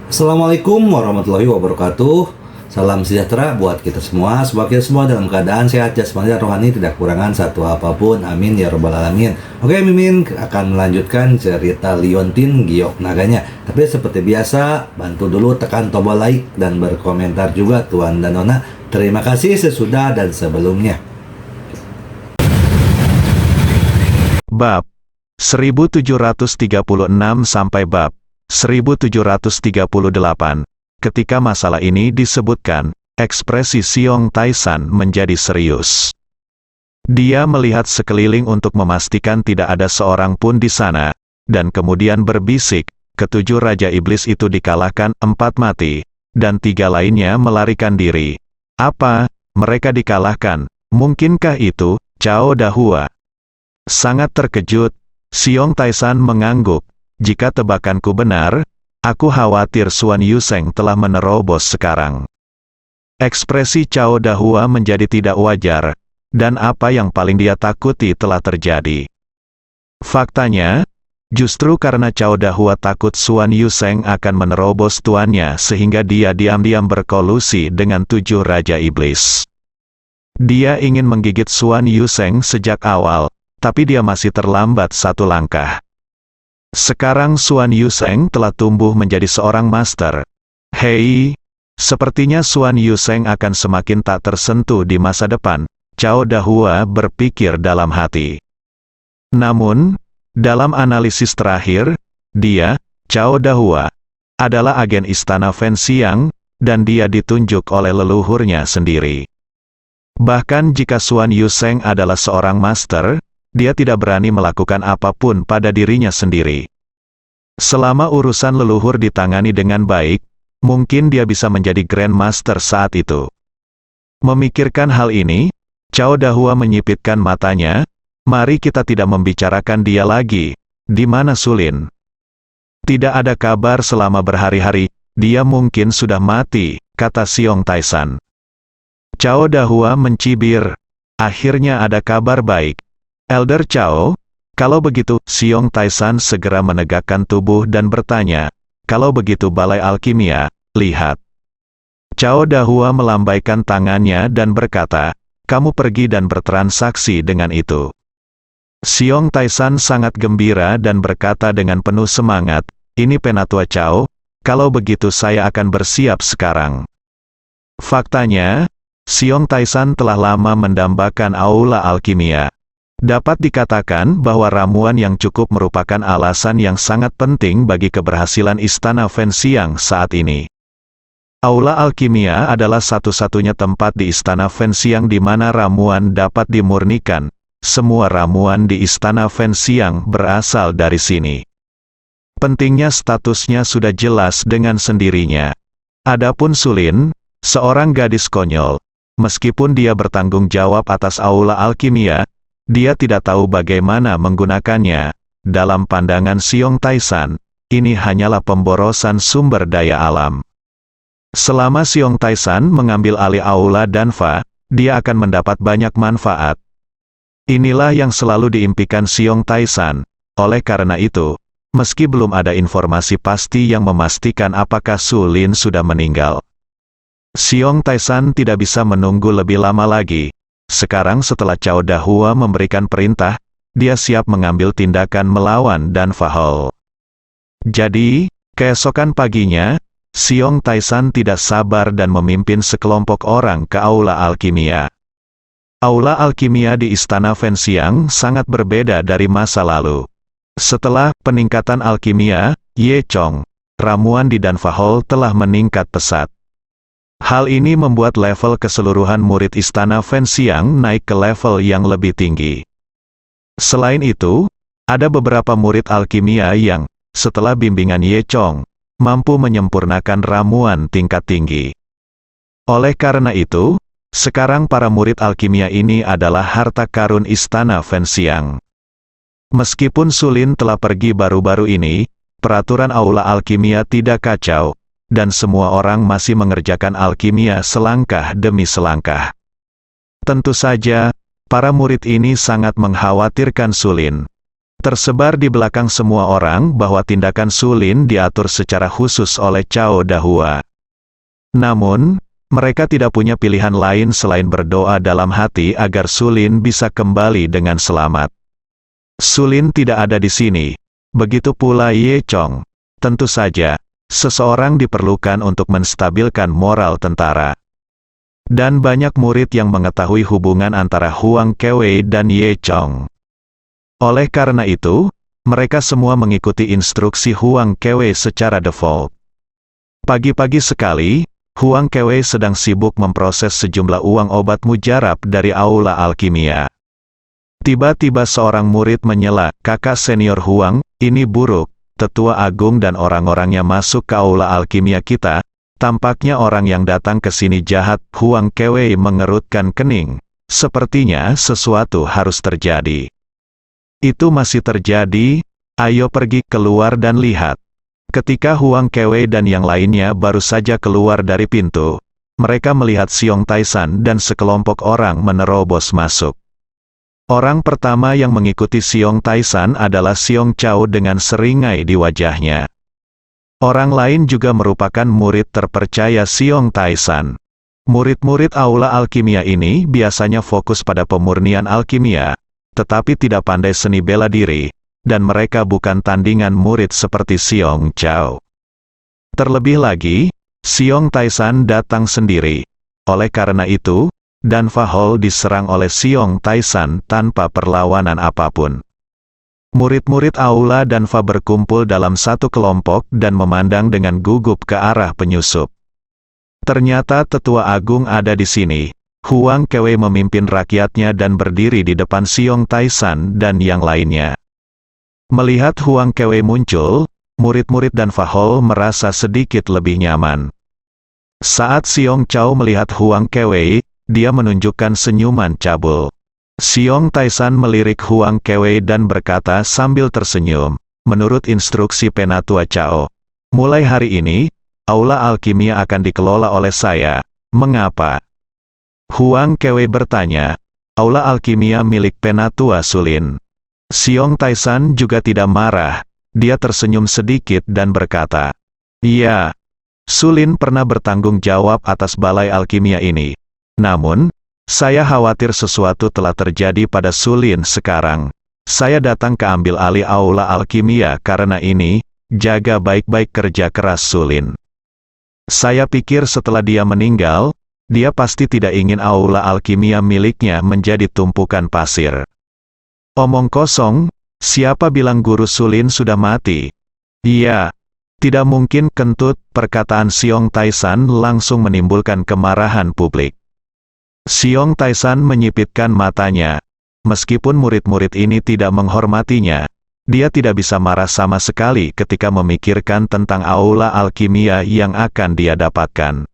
Assalamualaikum warahmatullahi wabarakatuh. Salam sejahtera buat kita semua. Semoga kita semua dalam keadaan sehat jasmani dan rohani, tidak kekurangan satu apapun. Amin ya robbal alamin. Oke, Mimin akan melanjutkan cerita Liontin Giok Naganya. Tapi seperti biasa, bantu dulu tekan tombol like dan berkomentar juga Tuan dan Nona. Terima kasih sesudah dan sebelumnya. Bab 1736 sampai bab 1738. Ketika masalah ini disebutkan, ekspresi Xiong Taishan menjadi serius. Dia melihat sekeliling untuk memastikan tidak ada seorang pun di sana, dan kemudian berbisik, ketujuh raja iblis itu dikalahkan, 4 mati, dan 3 lainnya melarikan diri. Apa? Mereka dikalahkan? Mungkinkah itu? Cao Dahua sangat terkejut. Xiong Taishan mengangguk. Jika tebakanku benar, aku khawatir Suan Yuseng telah menerobos sekarang. Ekspresi Cao Dahua menjadi tidak wajar, dan apa yang paling dia takuti telah terjadi. Faktanya, justru karena Cao Dahua takut Suan Yuseng akan menerobos tuannya sehingga dia diam-diam berkolusi dengan 7 raja iblis. Dia ingin menggigit Suan Yuseng sejak awal, tapi dia masih terlambat 1 langkah. Sekarang Suan Yuseng telah tumbuh menjadi seorang master. Hei, sepertinya Suan Yuseng akan semakin tak tersentuh di masa depan, Cao Dahua berpikir dalam hati. Namun, dalam analisis terakhir, dia, Cao Dahua, adalah agen istana Fenxiang, dan dia ditunjuk oleh leluhurnya sendiri. Bahkan jika Suan Yuseng adalah seorang master, dia tidak berani melakukan apapun pada dirinya sendiri. Selama urusan leluhur ditangani dengan baik, mungkin dia bisa menjadi Grand Master saat itu. Memikirkan hal ini, Cao Dahua menyipitkan matanya. Mari kita tidak membicarakan dia lagi. Di mana Sulin? Tidak ada kabar selama berhari-hari, dia mungkin sudah mati, kata Xiong Taishan. Cao Dahua mencibir. Akhirnya ada kabar baik. Elder Cao, kalau begitu, Xiong Taishan segera menegakkan tubuh dan bertanya, kalau begitu Balai Alkimia, lihat. Cao Dahua melambaikan tangannya dan berkata, kamu pergi dan bertransaksi dengan itu. Xiong Taishan sangat gembira dan berkata dengan penuh semangat, ini Penatua Cao, kalau begitu saya akan bersiap sekarang. Faktanya, Xiong Taishan telah lama mendambakan Aula Alkimia. Dapat dikatakan bahwa ramuan yang cukup merupakan alasan yang sangat penting bagi keberhasilan Istana Fenxiang saat ini. Aula Alkimia adalah satu-satunya tempat di Istana Fenxiang di mana ramuan dapat dimurnikan. Semua ramuan di Istana Fenxiang berasal dari sini. Pentingnya statusnya sudah jelas dengan sendirinya. Adapun Sulin, seorang gadis konyol, meskipun dia bertanggung jawab atas Aula Alkimia, dia tidak tahu bagaimana menggunakannya. Dalam pandangan Xiong Taishan, ini hanyalah pemborosan sumber daya alam. Selama Xiong Taishan mengambil alih Aula Danfa, dia akan mendapat banyak manfaat. Inilah yang selalu diimpikan Xiong Taishan. Oleh karena itu, meski belum ada informasi pasti yang memastikan apakah Sulin sudah meninggal, Xiong Taishan tidak bisa menunggu lebih lama lagi. Sekarang setelah Cao Dahua memberikan perintah, dia siap mengambil tindakan melawan Danfa Hall. Jadi, keesokan paginya, Xiong Taishan tidak sabar dan memimpin sekelompok orang ke Aula Alkimia. Aula Alkimia di Istana Fenxiang sangat berbeda dari masa lalu. Setelah peningkatan alkimia, Ye Chong, ramuan di Danfa Hall telah meningkat pesat. Hal ini membuat level keseluruhan murid Istana Fenxiang naik ke level yang lebih tinggi. Selain itu, ada beberapa murid alkimia yang, setelah bimbingan Ye Chong, mampu menyempurnakan ramuan tingkat tinggi. Oleh karena itu, sekarang para murid alkimia ini adalah harta karun Istana Fenxiang. Meskipun Sulin telah pergi baru-baru ini, peraturan Aula Alkimia tidak kacau, dan semua orang masih mengerjakan alkimia selangkah demi selangkah. Tentu saja, para murid ini sangat mengkhawatirkan Sulin. Tersebar di belakang semua orang bahwa tindakan Sulin diatur secara khusus oleh Cao Dahua. Namun, mereka tidak punya pilihan lain selain berdoa dalam hati agar Sulin bisa kembali dengan selamat. Sulin tidak ada di sini. Begitu pula Ye Chong. Tentu saja, seseorang diperlukan untuk menstabilkan moral tentara. Dan banyak murid yang mengetahui hubungan antara Huang Kewei dan Ye Chong. Oleh karena itu, mereka semua mengikuti instruksi Huang Kewei secara default. Pagi-pagi sekali, Huang Kewei sedang sibuk memproses sejumlah uang obat mujarab dari aula alkimia. Tiba-tiba seorang murid menyela, "Kakak senior Huang, ini buruk. Tetua Agung dan orang-orangnya masuk ke aula alkimia kita. Tampaknya orang yang datang ke sini jahat." Huang Kewei mengerutkan kening. Sepertinya sesuatu harus terjadi. Itu masih terjadi, ayo pergi keluar dan lihat. Ketika Huang Kewei dan yang lainnya baru saja keluar dari pintu, mereka melihat Xiong Taisan dan sekelompok orang menerobos masuk. Orang pertama yang mengikuti Xiong Taisan adalah Xiong Chao dengan seringai di wajahnya. Orang lain juga merupakan murid terpercaya Xiong Taisan. Murid-murid aula alkimia ini biasanya fokus pada pemurnian alkimia, tetapi tidak pandai seni bela diri, dan mereka bukan tandingan murid seperti Xiong Chao. Terlebih lagi, Xiong Taisan datang sendiri. Oleh karena itu, Danfa Hall diserang oleh Xiong Taisan tanpa perlawanan apapun. Murid-murid aula Danfa berkumpul dalam satu kelompok dan memandang dengan gugup ke arah penyusup. Ternyata Tetua Agung ada di sini. Huang Kewei memimpin rakyatnya dan berdiri di depan Xiong Taisan dan yang lainnya. Melihat Huang Kewei muncul, murid-murid Danfa Hall merasa sedikit lebih nyaman. Saat Xiong Chao melihat Huang Kewei, dia menunjukkan senyuman cabul. Xiong Taisan melirik Huang Kewei dan berkata sambil tersenyum, "Menurut instruksi Penatua Chao, mulai hari ini, aula alkimia akan dikelola oleh saya. Mengapa?" Huang Kewei bertanya, "Aula alkimia milik Penatua Sulin." Xiong Taisan juga tidak marah, dia tersenyum sedikit dan berkata, "Iya, Sulin pernah bertanggung jawab atas balai alkimia ini. Namun, saya khawatir sesuatu telah terjadi pada Sulin sekarang. Saya datang ke ambil alih aula alkimia karena ini, jaga baik-baik kerja keras Sulin. Saya pikir setelah dia meninggal, dia pasti tidak ingin aula alkimia miliknya menjadi tumpukan pasir." "Omong kosong, siapa bilang Guru Sulin sudah mati?" "Iya, tidak mungkin." Kentut, perkataan Xiong Taisan langsung menimbulkan kemarahan publik. Xiong Taisan menyipitkan matanya. Meskipun murid-murid ini tidak menghormatinya, dia tidak bisa marah sama sekali ketika memikirkan tentang aula alkimia yang akan dia dapatkan.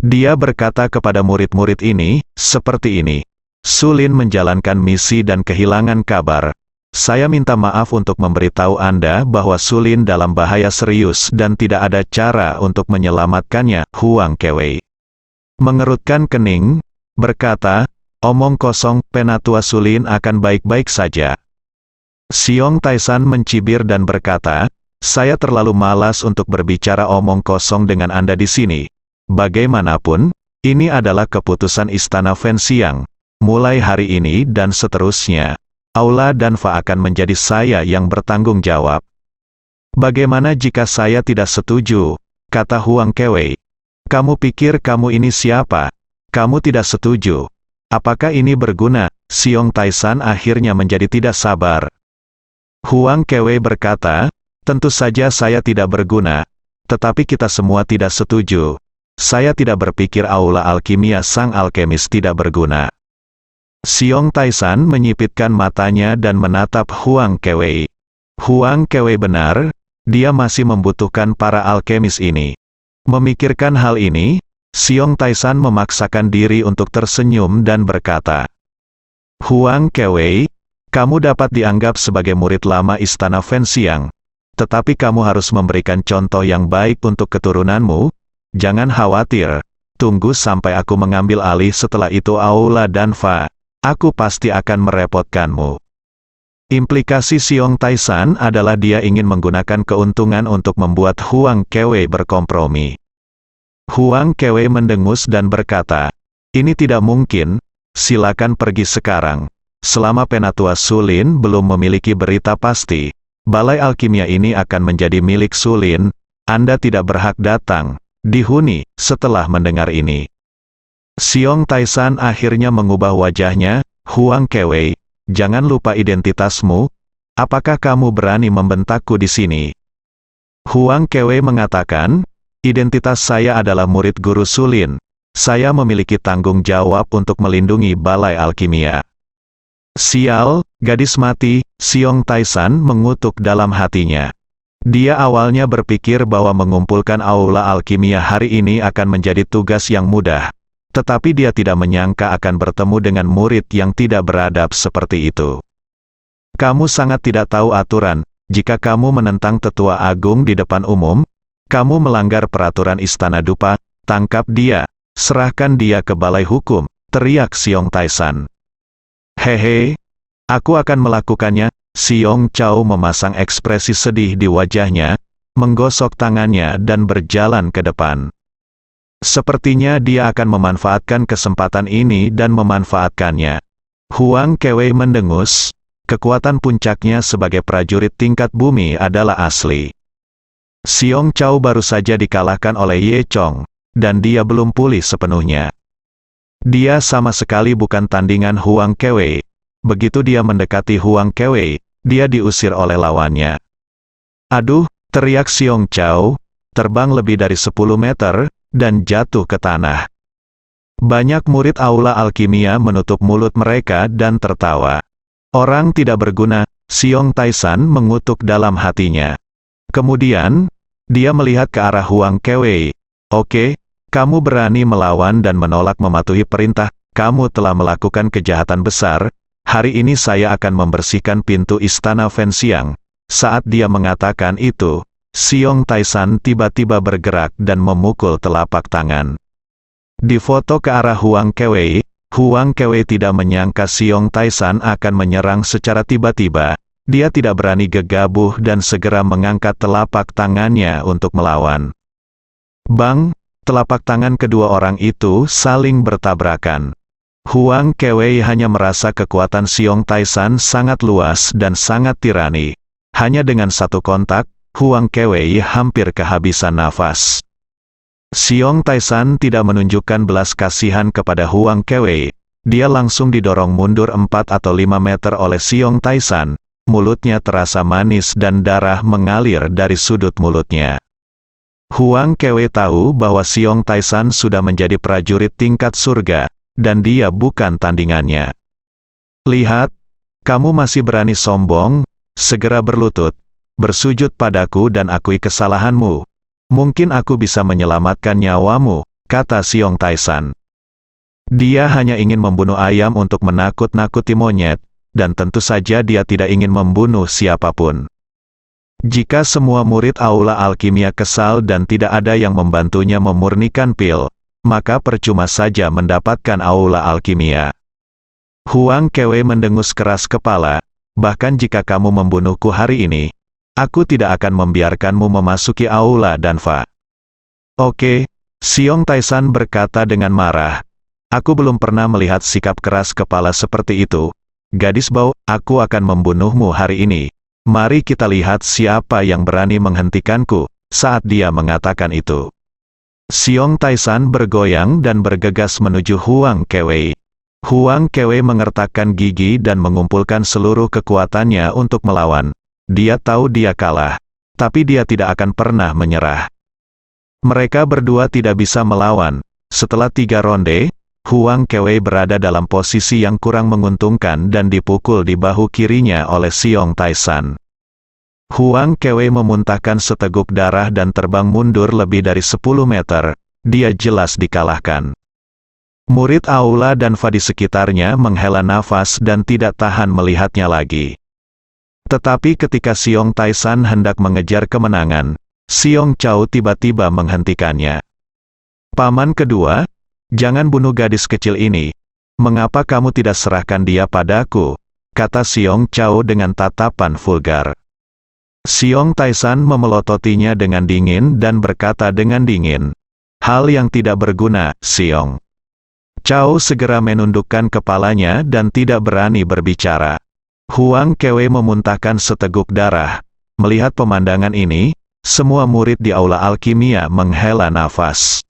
Dia berkata kepada murid-murid ini, seperti ini, "Sulin menjalankan misi dan kehilangan kabar. Saya minta maaf untuk memberitahu Anda bahwa Sulin dalam bahaya serius dan tidak ada cara untuk menyelamatkannya." Huang Kewei mengerutkan kening, berkata, "Omong kosong, Penatua Sulin akan baik-baik saja." Xiong Taisan mencibir dan berkata, "Saya terlalu malas untuk berbicara omong kosong dengan Anda di sini. Bagaimanapun, ini adalah keputusan Istana Fenxiang. Mulai hari ini dan seterusnya, aula Danfa akan menjadi saya yang bertanggung jawab." "Bagaimana jika saya tidak setuju?" kata Huang Kewei. "Kamu pikir kamu ini siapa? Kamu tidak setuju. Apakah ini berguna?" Xiong Taisan akhirnya menjadi tidak sabar. Huang Kewei berkata, "Tentu saja saya tidak berguna. Tetapi kita semua tidak setuju. Saya tidak berpikir aula alkimia sang alkemis tidak berguna." Xiong Taisan menyipitkan matanya dan menatap Huang Kewei. Huang Kewei benar, dia masih membutuhkan para alkemis ini. Memikirkan hal ini, Xiong Taisan memaksakan diri untuk tersenyum dan berkata, "Huang Kewei, kamu dapat dianggap sebagai murid lama Istana Fenxiang. Tetapi kamu harus memberikan contoh yang baik untuk keturunanmu. Jangan khawatir, tunggu sampai aku mengambil alih setelah itu aula Danfa. Aku pasti akan merepotkanmu." Implikasi Xiong Taisan adalah dia ingin menggunakan keuntungan untuk membuat Huang Kewei berkompromi. Huang Kewei mendengus dan berkata, "Ini tidak mungkin, silakan pergi sekarang. Selama Penatua Sulin belum memiliki berita pasti, Balai Alkimia ini akan menjadi milik Sulin, Anda tidak berhak datang." Dihuni, setelah mendengar ini, Xiong Taisan akhirnya mengubah wajahnya. "Huang Kewei, jangan lupa identitasmu. Apakah kamu berani membentakku di sini?" Huang Kewei mengatakan, "Identitas saya adalah murid guru Sulin. Saya memiliki tanggung jawab untuk melindungi Balai Alkimia." "Sial, gadis mati," Xiong Taisan mengutuk dalam hatinya. Dia awalnya berpikir bahwa mengumpulkan Aula Alkimia hari ini akan menjadi tugas yang mudah. Tetapi dia tidak menyangka akan bertemu dengan murid yang tidak beradab seperti itu. "Kamu sangat tidak tahu aturan. Jika kamu menentang tetua agung di depan umum, kamu melanggar peraturan Istana Dupa. Tangkap dia, serahkan dia ke balai hukum," teriak Xiong Taisan. "Hehe, aku akan melakukannya." Xiong Chao memasang ekspresi sedih di wajahnya, menggosok tangannya dan berjalan ke depan. Sepertinya dia akan memanfaatkan kesempatan ini dan memanfaatkannya. Huang Kewei mendengus, kekuatan puncaknya sebagai prajurit tingkat bumi adalah asli. Xiong Chao baru saja dikalahkan oleh Ye Chong, dan dia belum pulih sepenuhnya. Dia sama sekali bukan tandingan Huang Kewei. Begitu dia mendekati Huang Kewei, dia diusir oleh lawannya. "Aduh," teriak Xiong Chao, terbang lebih dari 10 meter, dan jatuh ke tanah. Banyak murid Aula Alkimia menutup mulut mereka dan tertawa. "Orang tidak berguna," Xiong Taisan mengutuk dalam hatinya. Kemudian, dia melihat ke arah Huang Kewei. "Oke, kamu berani melawan dan menolak mematuhi perintah, kamu telah melakukan kejahatan besar. Hari ini saya akan membersihkan pintu istana Fenxiang." Saat dia mengatakan itu, Xiong Taisan tiba-tiba bergerak dan memukul telapak tangan. Di foto ke arah Huang Kewei tidak menyangka Xiong Taisan akan menyerang secara tiba-tiba. Dia tidak berani gegabah dan segera mengangkat telapak tangannya untuk melawan. Bang! Telapak tangan kedua orang itu saling bertabrakan. Huang Kewei hanya merasa kekuatan Xiong Taisan sangat luas dan sangat tirani. Hanya dengan satu kontak, Huang Kewei hampir kehabisan nafas. Xiong Taisan tidak menunjukkan belas kasihan kepada Huang Kewei. Dia langsung didorong mundur 4 atau 5 meter oleh Xiong Taisan. Mulutnya terasa manis dan darah mengalir dari sudut mulutnya. Huang Kewei tahu bahwa Xiong Taisan sudah menjadi prajurit tingkat surga, dan dia bukan tandingannya. "Lihat, kamu masih berani sombong, segera berlutut, bersujud padaku dan akui kesalahanmu. Mungkin aku bisa menyelamatkan nyawamu," kata Xiong Taisan. Dia hanya ingin membunuh ayam untuk menakut-nakuti monyet, dan tentu saja dia tidak ingin membunuh siapapun. Jika semua murid Aula Alkimia kesal dan tidak ada yang membantunya memurnikan pil, maka percuma saja mendapatkan Aula Alkimia. Huang Kewei mendengus keras kepala, "Bahkan jika kamu membunuhku hari ini, aku tidak akan membiarkanmu memasuki Aula Danfa." "Oke," Xiong Taisan berkata dengan marah. "Aku belum pernah melihat sikap keras kepala seperti itu. Gadis bau, aku akan membunuhmu hari ini. Mari kita lihat siapa yang berani menghentikanku." Saat dia mengatakan itu, Xiong Taisan bergoyang dan bergegas menuju Huang Kewei. Huang Kewei mengertakkan gigi dan mengumpulkan seluruh kekuatannya untuk melawan. Dia tahu dia kalah, tapi dia tidak akan pernah menyerah. Mereka berdua tidak bisa melawan. Setelah 3 ronde, Huang Kewei berada dalam posisi yang kurang menguntungkan dan dipukul di bahu kirinya oleh Xiong Taisan. Huang Kewei memuntahkan seteguk darah dan terbang mundur lebih dari 10 meter. Dia jelas dikalahkan. Murid Aula dan Fa di sekitarnya menghela nafas dan tidak tahan melihatnya lagi. Tetapi ketika Xiong Taisan hendak mengejar kemenangan, Xiong Chao tiba-tiba menghentikannya. "Paman kedua, jangan bunuh gadis kecil ini. Mengapa kamu tidak serahkan dia padaku?" kata Xiong Chao dengan tatapan vulgar. Xiong Taisan memelototinya dengan dingin dan berkata dengan dingin, "Hal yang tidak berguna, Xiong." Chao segera menundukkan kepalanya dan tidak berani berbicara. Huang Kewe memuntahkan seteguk darah. Melihat pemandangan ini, semua murid di aula alkimia menghela nafas.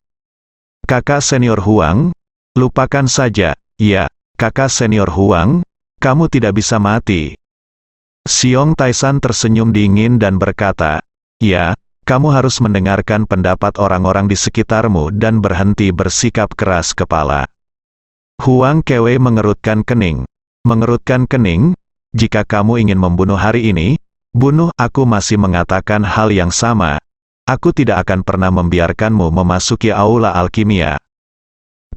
"Kakak senior Huang, lupakan saja." "Ya, kakak senior Huang, kamu tidak bisa mati." Xiong Taisan tersenyum dingin dan berkata, "Ya, kamu harus mendengarkan pendapat orang-orang di sekitarmu dan berhenti bersikap keras kepala." Huang Kewe mengerutkan kening. "Mengerutkan kening? Jika kamu ingin membunuh hari ini, bunuh." "Aku masih mengatakan hal yang sama. Aku tidak akan pernah membiarkanmu memasuki aula alkimia."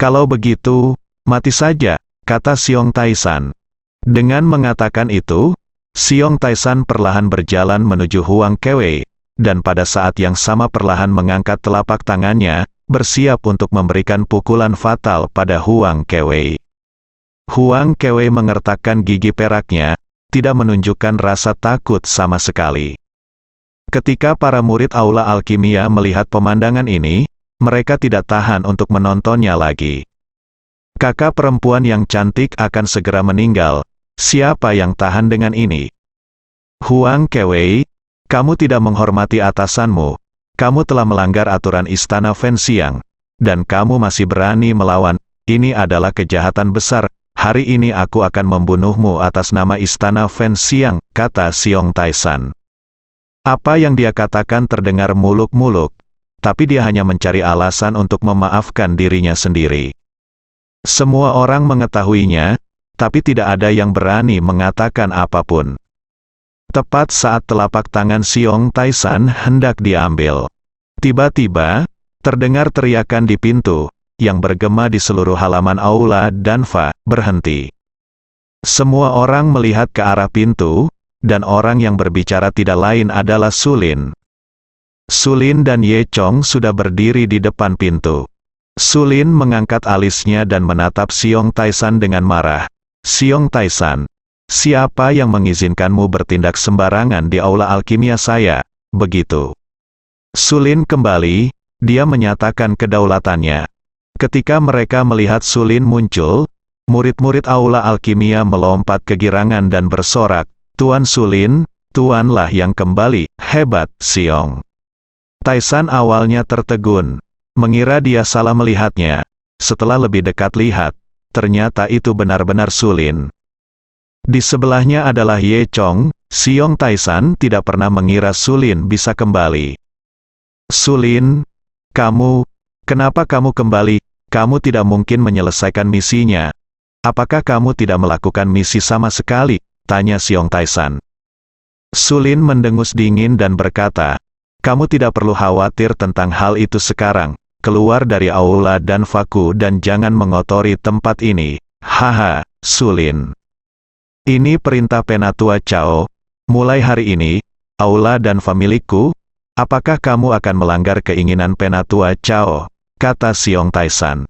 "Kalau begitu, mati saja," kata Xiong Taisan. Dengan mengatakan itu, Xiong Taisan perlahan berjalan menuju Huang Kewe, dan pada saat yang sama perlahan mengangkat telapak tangannya, bersiap untuk memberikan pukulan fatal pada Huang Kewe. Huang Kewe mengertakkan gigi peraknya, tidak menunjukkan rasa takut sama sekali. Ketika para murid aula alkimia melihat pemandangan ini, mereka tidak tahan untuk menontonnya lagi. Kakak perempuan yang cantik akan segera meninggal. Siapa yang tahan dengan ini? Huang Kewe, kamu tidak menghormati atasanmu. Kamu telah melanggar aturan Istana Fenxiang, dan kamu masih berani melawan. Ini adalah kejahatan besar. Hari ini aku akan membunuhmu atas nama Istana Fenxiang, kata Xiong Taisan. Apa yang dia katakan terdengar muluk-muluk, tapi dia hanya mencari alasan untuk memaafkan dirinya sendiri. Semua orang mengetahuinya, tapi tidak ada yang berani mengatakan apapun. Tepat saat telapak tangan Xiong Taisan hendak diambil, tiba-tiba, terdengar teriakan di pintu, yang bergema di seluruh halaman aula Danfa, berhenti. Semua orang melihat ke arah pintu, dan orang yang berbicara tidak lain adalah Sulin. Sulin dan Ye Chong sudah berdiri di depan pintu. Sulin mengangkat alisnya dan menatap Xiong Taisan dengan marah. "Xiong Taisan, siapa yang mengizinkanmu bertindak sembarangan di aula alkimia saya?" Begitu. Sulin kembali, dia menyatakan kedaulatannya. Ketika mereka melihat Sulin muncul, murid-murid aula alkimia melompat kegirangan dan bersorak, "Tuan Sulin, tuanlah yang kembali, hebat, Xiong." Taisan awalnya tertegun, mengira dia salah melihatnya. Setelah lebih dekat lihat, ternyata itu benar-benar Sulin. Di sebelahnya adalah Ye Chong. Xiong Taisan tidak pernah mengira Sulin bisa kembali. "Sulin, kenapa kamu kembali? Kamu tidak mungkin menyelesaikan misinya. Apakah kamu tidak melakukan misi sama sekali?" tanya Xiong Taisan. Sulin mendengus dingin dan berkata, "Kamu tidak perlu khawatir tentang hal itu sekarang. Keluar dari aula Danfaku dan jangan mengotori tempat ini." "Haha, Sulin. Ini perintah Penatua Chao. Mulai hari ini, aula Danfa milikku. Apakah kamu akan melanggar keinginan Penatua Chao?" kata Xiong Taisan.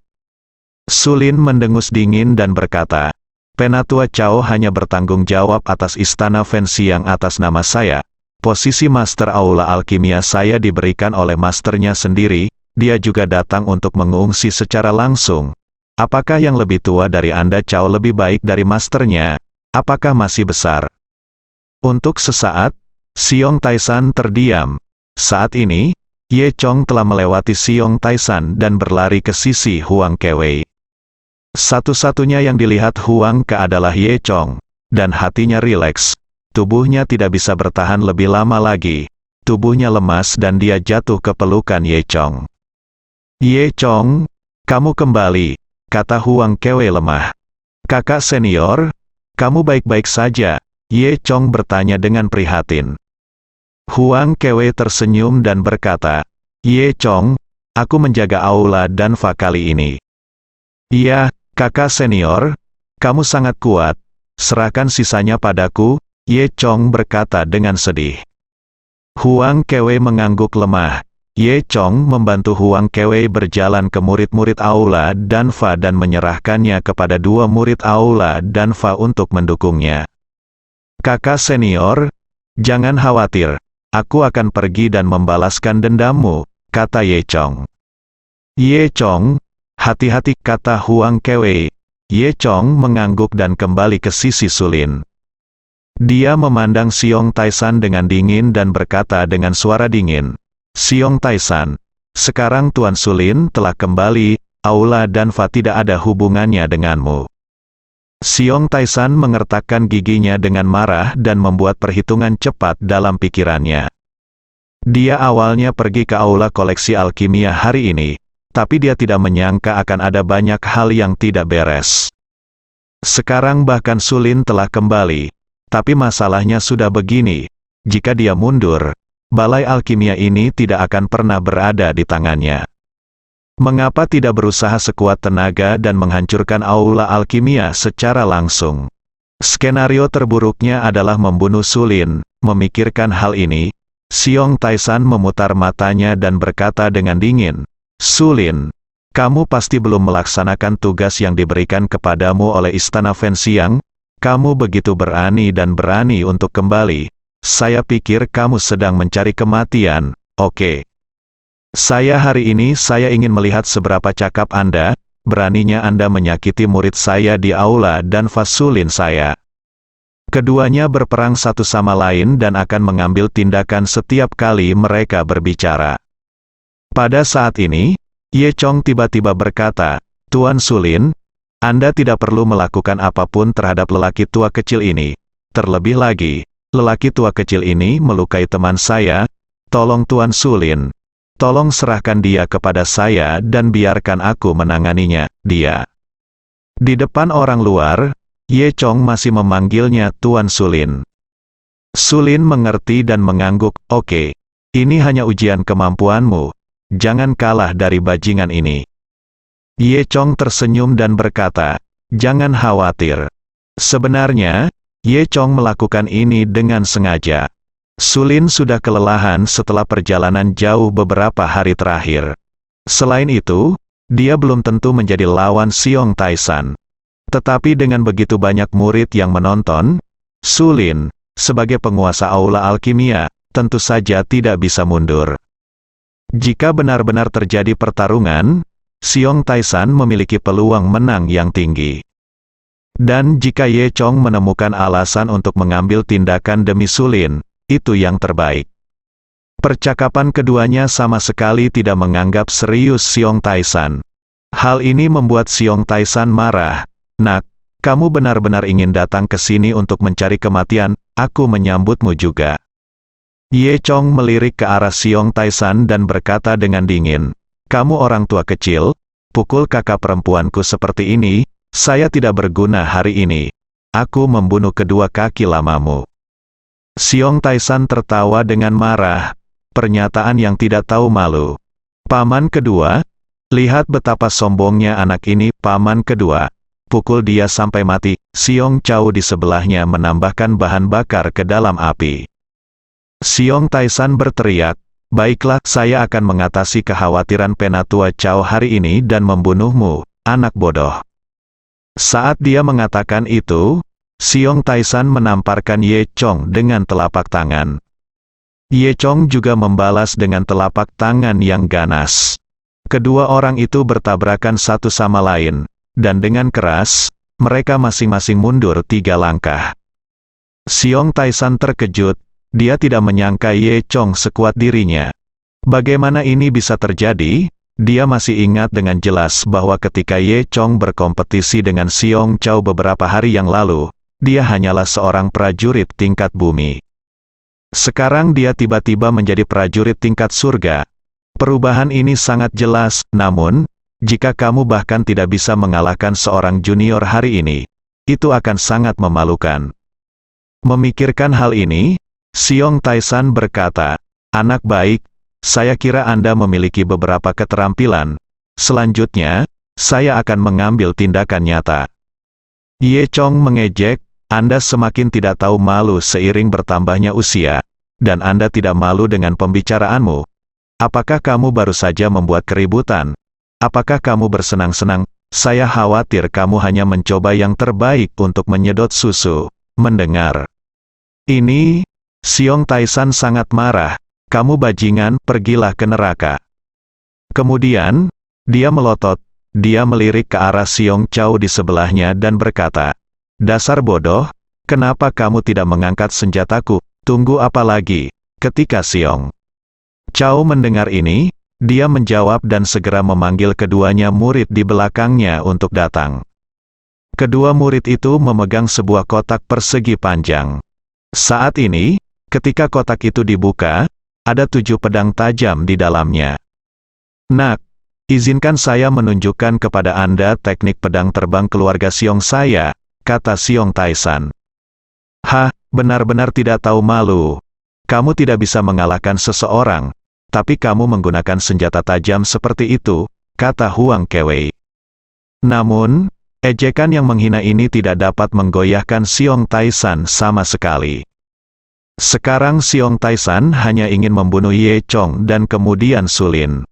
Sulin mendengus dingin dan berkata, "Penatua Chao hanya bertanggung jawab atas Istana Fenxiang atas nama saya. Posisi Master Aula Alkimia saya diberikan oleh masternya sendiri. Dia juga datang untuk mengungsi secara langsung. Apakah yang lebih tua dari Anda Chao lebih baik dari masternya? Apakah masih besar?" Untuk sesaat, Xiong Taisan terdiam. Saat ini, Ye Chong telah melewati Xiong Taisan dan berlari ke sisi Huang Kewe. Satu-satunya yang dilihat Huang Ke adalah Ye Chong, dan hatinya rileks. Tubuhnya tidak bisa bertahan lebih lama lagi. Tubuhnya lemas dan dia jatuh ke pelukan Ye Chong. "Ye Chong, kamu kembali," kata Huang Kewe lemah. "Kakak senior, kamu baik-baik saja?" Ye Chong bertanya dengan prihatin. Huang Kewe tersenyum dan berkata, "Ye Chong, aku menjaga aula Danfa kali ini." "Iya, kakak senior, kamu sangat kuat. Serahkan sisanya padaku," Ye Chong berkata dengan sedih. Huang Kewe mengangguk lemah. Ye Chong membantu Huang Kewe berjalan ke murid-murid aula Danfa dan menyerahkannya kepada dua murid aula Danfa untuk mendukungnya. Kakak senior, jangan khawatir, aku akan pergi dan membalaskan dendammu, kata Ye Chong. Ye Chong, hati-hati, kata Huang Kewei. Ye Chong mengangguk dan kembali ke sisi Sulin. Dia memandang Xiong Taisan dengan dingin dan berkata dengan suara dingin, Xiong Taisan, sekarang Tuan Sulin telah kembali, Aula dan Fa tidak ada hubungannya denganmu. Xiong Taisan mengertakkan giginya dengan marah dan membuat perhitungan cepat dalam pikirannya. Dia awalnya pergi ke aula koleksi alkimia hari ini, tapi dia tidak menyangka akan ada banyak hal yang tidak beres. Sekarang bahkan Sulin telah kembali, tapi masalahnya sudah begini, jika dia mundur, balai alkimia ini tidak akan pernah berada di tangannya. Mengapa tidak berusaha sekuat tenaga dan menghancurkan aula alkimia secara langsung? Skenario terburuknya adalah membunuh Sulin. Memikirkan hal ini, Xiong Taisan memutar matanya dan berkata dengan dingin, Sulin, kamu pasti belum melaksanakan tugas yang diberikan kepadamu oleh Istana Fenxiang. Kamu begitu berani dan berani untuk kembali. Saya pikir kamu sedang mencari kematian, oke. Hari ini saya ingin melihat seberapa cakap Anda, beraninya Anda menyakiti murid saya di aula dan Fasulin saya. Keduanya berperang satu sama lain dan akan mengambil tindakan setiap kali mereka berbicara. Pada saat ini, Ye Chong tiba-tiba berkata, Tuan Sulin, Anda tidak perlu melakukan apapun terhadap lelaki tua kecil ini. Terlebih lagi, lelaki tua kecil ini melukai teman saya. Tolong Tuan Sulin, tolong serahkan dia kepada saya dan biarkan aku menanganinya, dia. Di depan orang luar, Ye Chong masih memanggilnya Tuan Sulin. Sulin mengerti dan mengangguk, oke, ini hanya ujian kemampuanmu, jangan kalah dari bajingan ini. Ye Chong tersenyum dan berkata, jangan khawatir. Sebenarnya, Ye Chong melakukan ini dengan sengaja. Sulin sudah kelelahan setelah perjalanan jauh beberapa hari terakhir. Selain itu, dia belum tentu menjadi lawan Xiong Taisan. Tetapi dengan begitu banyak murid yang menonton, Sulin, sebagai penguasa aula alkimia, tentu saja tidak bisa mundur. Jika benar-benar terjadi pertarungan, Xiong Taisan memiliki peluang menang yang tinggi. Dan jika Ye Chong menemukan alasan untuk mengambil tindakan demi Sulin, itu yang terbaik. Percakapan keduanya sama sekali tidak menganggap serius Xiong Taisan. Hal ini membuat Xiong Taisan marah. Nak, kamu benar-benar ingin datang ke sini untuk mencari kematian, aku menyambutmu juga. Ye Chong melirik ke arah Xiong Taisan dan berkata dengan dingin, kamu orang tua kecil, pukul kakak perempuanku seperti ini, saya tidak berguna hari ini. Aku membunuh kedua kaki lamamu. Xiong Taisan tertawa dengan marah, pernyataan yang tidak tahu malu. Paman kedua, lihat betapa sombongnya anak ini, paman kedua. Pukul dia sampai mati. Xiong Chao di sebelahnya menambahkan bahan bakar ke dalam api. Xiong Taisan berteriak, baiklah, saya akan mengatasi kekhawatiran Penatua Chao hari ini dan membunuhmu, anak bodoh. Saat dia mengatakan itu, Xiong Taisan menamparkan Ye Chong dengan telapak tangan. Ye Chong juga membalas dengan telapak tangan yang ganas. Kedua orang itu bertabrakan satu sama lain, dan dengan keras, mereka masing-masing mundur 3 langkah. Xiong Taisan terkejut, dia tidak menyangka Ye Chong sekuat dirinya. Bagaimana ini bisa terjadi? Dia masih ingat dengan jelas bahwa ketika Ye Chong berkompetisi dengan Xiong Chao beberapa hari yang lalu, dia hanyalah seorang prajurit tingkat bumi. Sekarang dia tiba-tiba menjadi prajurit tingkat surga. Perubahan ini sangat jelas, namun, jika kamu bahkan tidak bisa mengalahkan seorang junior hari ini, itu akan sangat memalukan. Memikirkan hal ini, Xiong Taisan berkata, anak baik, saya kira Anda memiliki beberapa keterampilan. Selanjutnya, saya akan mengambil tindakan nyata. Ye Chong mengejek, Anda semakin tidak tahu malu seiring bertambahnya usia, dan Anda tidak malu dengan pembicaraanmu. Apakah kamu baru saja membuat keributan? Apakah kamu bersenang-senang? Saya khawatir kamu hanya mencoba yang terbaik untuk menyedot susu. Mendengar Ini, Xiong Taisan sangat marah, kamu bajingan, pergilah ke neraka. Kemudian, dia melotot, dia melirik ke arah Xiong Chao di sebelahnya dan berkata, dasar bodoh, kenapa kamu tidak mengangkat senjataku, tunggu apa lagi? Ketika Xiong Chao mendengar ini, dia menjawab dan segera memanggil keduanya murid di belakangnya untuk datang. Kedua murid itu memegang sebuah kotak persegi panjang. Saat ini, ketika kotak itu dibuka, ada 7 pedang tajam di dalamnya. Nak, izinkan saya menunjukkan kepada Anda teknik pedang terbang keluarga Xiong saya, kata Xiong Taisan. Hah, benar-benar tidak tahu malu. Kamu tidak bisa mengalahkan seseorang, tapi kamu menggunakan senjata tajam seperti itu, kata Huang Kewei. Namun, ejekan yang menghina ini tidak dapat menggoyahkan Xiong Taisan sama sekali. Sekarang Xiong Taisan hanya ingin membunuh Ye Chong dan kemudian Sulin.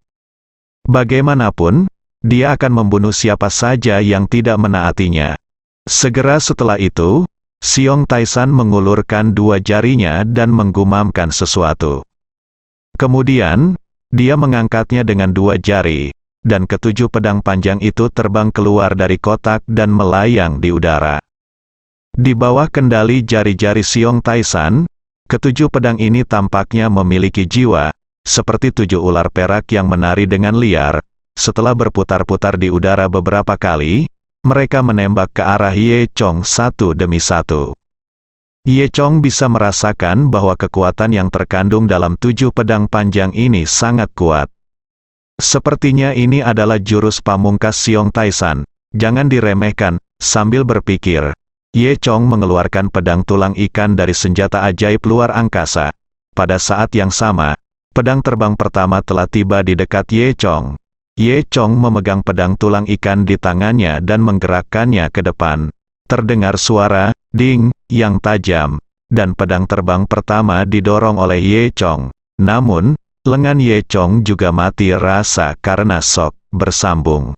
Bagaimanapun, dia akan membunuh siapa saja yang tidak menaatinya. Segera setelah itu, Xiong Taisan mengulurkan 2 jarinya dan menggumamkan sesuatu. Kemudian, dia mengangkatnya dengan 2 jari, dan ke-7 pedang panjang itu terbang keluar dari kotak dan melayang di udara. Di bawah kendali jari-jari Xiong Taisan, ke-7 pedang ini tampaknya memiliki jiwa, seperti 7 ular perak yang menari dengan liar. Setelah berputar-putar di udara beberapa kali, mereka menembak ke arah Ye Chong satu demi satu. Ye Chong bisa merasakan bahwa kekuatan yang terkandung dalam 7 pedang panjang ini sangat kuat. Sepertinya ini adalah jurus pamungkas Xiong Taisan, jangan diremehkan. Sambil berpikir, Ye Chong mengeluarkan pedang tulang ikan dari senjata ajaib luar angkasa. Pada saat yang sama, pedang terbang pertama telah tiba di dekat Ye Chong. Ye Chong memegang pedang tulang ikan di tangannya dan menggerakkannya ke depan. Terdengar suara ding yang tajam, dan pedang terbang pertama didorong oleh Ye Chong. Namun, lengan Ye Chong juga mati rasa karena shock bersambung.